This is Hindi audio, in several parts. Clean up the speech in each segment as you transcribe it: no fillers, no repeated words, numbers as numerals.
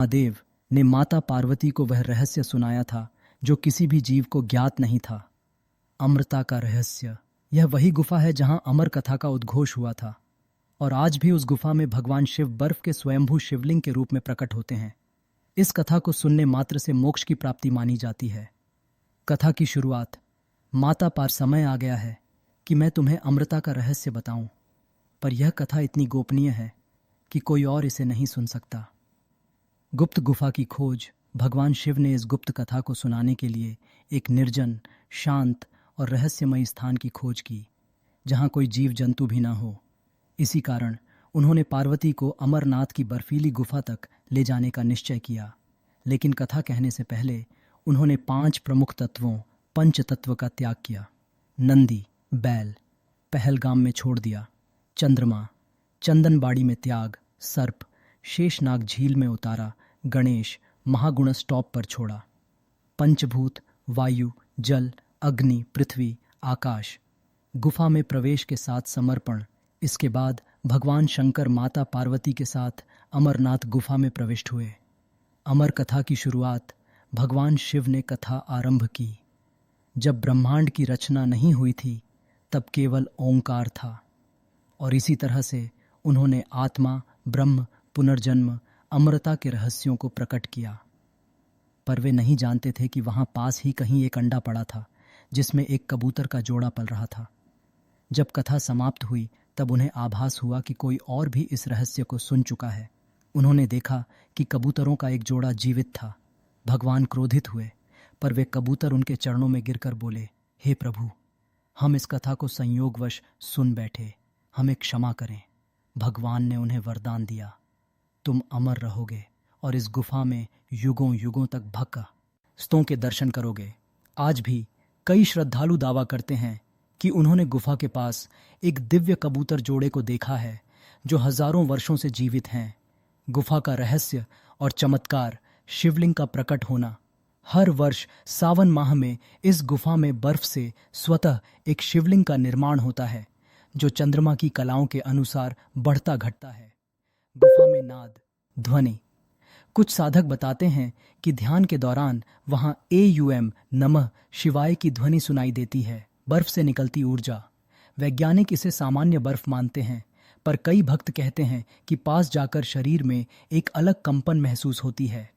महादेव ने माता पार्वती को वह रहस्य सुनाया था जो किसी भी जीव को ज्ञात नहीं था। अमृता का रहस्य। यह वही गुफा है जहां अमर कथा का उद्घोष हुआ था और आज भी उस गुफा में भगवान शिव बर्फ के स्वयंभू शिवलिंग के रूप में प्रकट होते हैं। इस कथा को सुनने मात्र से मोक्ष की प्राप्ति मानी जाती है। कथा की शुरुआत। माता पार, समय आ गया है कि मैं तुम्हें अमृता का रहस्य बताऊं, पर यह कथा इतनी गोपनीय है कि कोई और इसे नहीं सुन सकता। गुप्त गुफा की खोज। भगवान शिव ने इस गुप्त कथा को सुनाने के लिए एक निर्जन, शांत और रहस्यमयी स्थान की खोज की जहां कोई जीव जंतु भी ना हो। इसी कारण उन्होंने पार्वती को अमरनाथ की बर्फीली गुफा तक ले जाने का निश्चय किया। लेकिन कथा कहने से पहले उन्होंने 5 प्रमुख तत्वों, पंच तत्व का त्याग किया। नंदी, बैल, पहलगाम में छोड़ दिया। चंद्रमा, चंदनबाड़ी में त्याग। सर्प, शेषनाग झील में उतारा। गणेश, महागुण स्टॉप पर छोड़ा। पंचभूत, वायु, जल, अग्नि, पृथ्वी, आकाश। गुफा में प्रवेश के साथ समर्पण। इसके बाद भगवान शंकर माता पार्वती के साथ अमरनाथ गुफा में प्रविष्ट हुए। अमर कथा की शुरुआत। भगवान शिव ने कथा आरंभ की। जब ब्रह्मांड की रचना नहीं हुई थी तब केवल ओंकार था, और इसी तरह से उन्होंने आत्मा, ब्रह्म, पुनर्जन्म, अमरता के रहस्यों को प्रकट किया। पर वे नहीं जानते थे कि वहां पास ही कहीं एक अंडा पड़ा था जिसमें एक कबूतर का जोड़ा पल रहा था। जब कथा समाप्त हुई तब उन्हें आभास हुआ कि कोई और भी इस रहस्य को सुन चुका है। उन्होंने देखा कि कबूतरों का एक जोड़ा जीवित था। भगवान क्रोधित हुए, पर वे कबूतर उनके चरणों में गिरकर बोले, हे प्रभु, हम इस कथा को संयोगवश सुन बैठे, हमें क्षमा करें। भगवान ने उन्हें वरदान दिया, तुम अमर रहोगे और इस गुफा में युगों युगों तक भक्तों के दर्शन करोगे। आज भी कई श्रद्धालु दावा करते हैं कि उन्होंने गुफा के पास एक दिव्य कबूतर जोड़े को देखा है जो हजारों वर्षों से जीवित हैं। गुफा का रहस्य और चमत्कार। शिवलिंग का प्रकट होना। हर वर्ष सावन माह में इस गुफा में बर्फ से स्वतः एक शिवलिंग का निर्माण होता है जो चंद्रमा की कलाओं के अनुसार बढ़ता घटता है। गुफा में नाद, ध्वनि। कुछ साधक बताते हैं कि ध्यान के दौरान वहां एयूएम नमः शिवाय की ध्वनि सुनाई देती है। बर्फ से निकलती ऊर्जा। वैज्ञानिक इसे सामान्य बर्फ मानते हैं, पर कई भक्त कहते हैं कि पास जाकर शरीर में एक अलग कंपन महसूस होती है।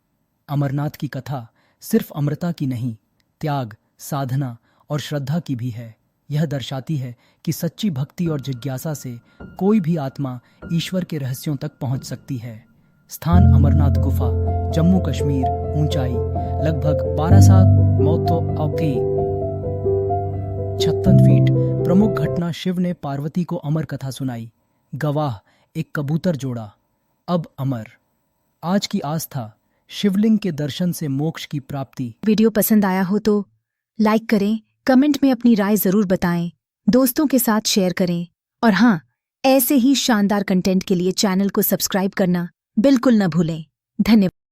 अमरनाथ की कथा सिर्फ अमृता की नहीं, त्याग, साधना और श्रद्धा की भी है। यह दर्शाती है कि सच्ची भक्ति और जिज्ञासा से कोई भी आत्मा ईश्वर के रहस्यों तक पहुंच सकती है। स्थान अमरनाथ गुफा, जम्मू कश्मीर। ऊंचाई लगभग 1256 फीट। प्रमुख घटना, शिव ने पार्वती को अमर कथा सुनाई। गवाह, एक कबूतर जोड़ा, अब अमर। आज की आस्था, शिवलिंग के दर्शन से मोक्ष की प्राप्ति। वीडियो पसंद आया हो तो लाइक करें, कमेंट में अपनी राय जरूर बताएं, दोस्तों के साथ शेयर करें और हाँ, ऐसे ही शानदार कंटेंट के लिए चैनल को सब्सक्राइब करना बिल्कुल न भूलें। धन्यवाद।